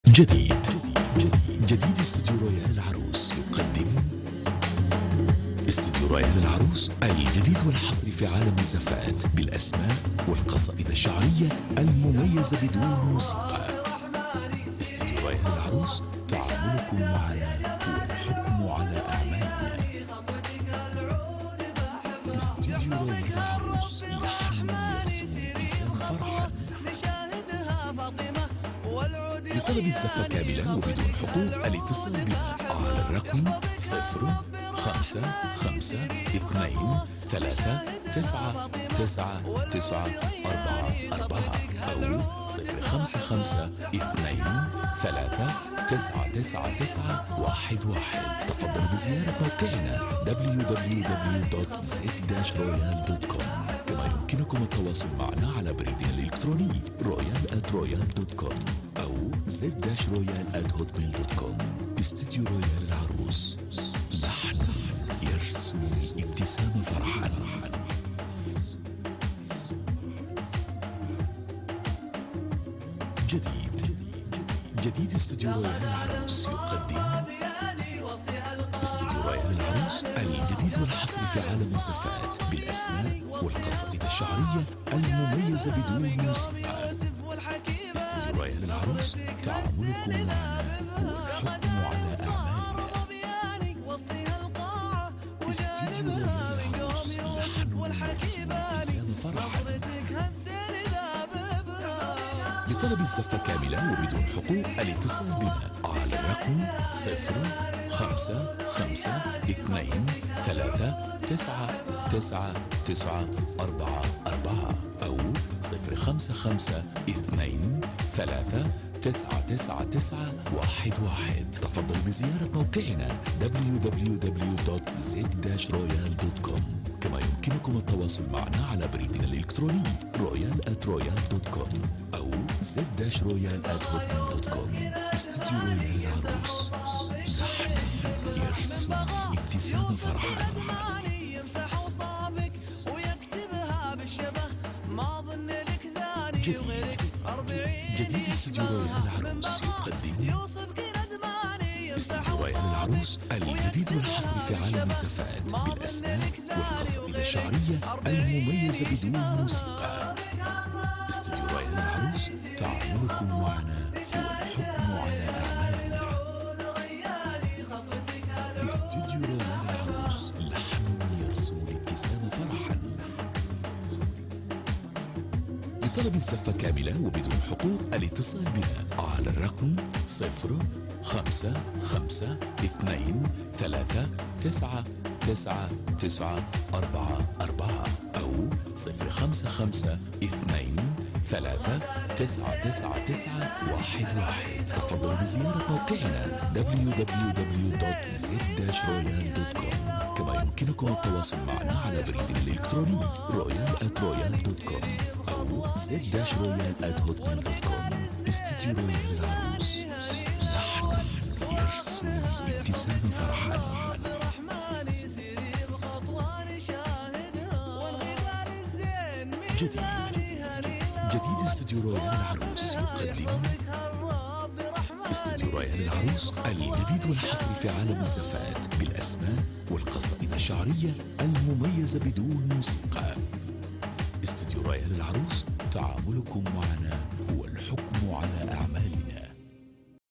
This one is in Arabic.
جديد جديد استوديو رويال العروس يقدم استوديو رويال العروس الجديد والحصري في عالم الزفات بالأسماء والقصائد الشعرية المميزة بدون موسيقى. استوديو رويال العروس، تعاملكم معنا هو الحكم على أعمالنا. استوديو رويال العروس، لحن يرسم ابتسام فرحا. لطلب الزفة كاملا وبدون حقوق الاتصال بنا على الرقم 0552399944 أو 0552399911. تفضل بزيارة موقعنا www.z-royal.com. كما يمكنكم التواصل معنا على بريدنا الإلكتروني royal@royal.com أو z-royal@hotmail.com. استوديو رويال العروس، لحن يرسم ابتسام فرحا. جديد استوديو رويال العروس يقدم استوديو رويال العروس الجديد والحصري في عالم الزفات بالأسماء والقصائد الشعرية المميزة بدون موسيقى. استوديو رويال العروس، تعاملكم معنا هو الحكم على أعمالنا. استوديو رويال العروس، لحن يرسم ابتسام فرحا. لطلب الزفة كاملا وبدون حقوق الاتصال بنا على الرقم 0552399944 أو 0552399911. تفضل بزيارة موقعنا www.z-royal.com. كما يمكنكم التواصل معنا على بريدنا الإلكتروني royal@royal.com أو z-royal@hotmail.com. استوديو رويال العروس، لحن يرسم ابتسام فرحا. جديد استوديو رويال العروس يقدم استوديو رويال العروس الجديد والحصري في عالم الزفات بالأسماء والقصائد الشعرية المميزة بدون موسيقى. استوديو رويال العروس، تعاملكم معنا هو الحكم على أعمالنا. استوديو رويال العروس، لحن يرسم الابتسام فرحا. لطلب الزفة كاملا وبدون حقوق الاتصال بنا على الرقم 0552399944 أو 0552399911. تفضل بزيارة موقعنا www.z-royal.com. كما يمكنكم التواصل معنا على بريدنا الإلكتروني royal@royal.com أو z-royal@hotmail.com. استوديو رويال العروس، لحن يرسم ابتسام فرحا. جديد استوديو رويال العروس يقدم استوديو رويال العروس الجديد والحصري في عالم الزفات بالأسماء والقصائد الشعرية المميزة بدون موسيقى. استوديو رويال العروس، تعاملكم معنا هو الحكم على أعمالنا.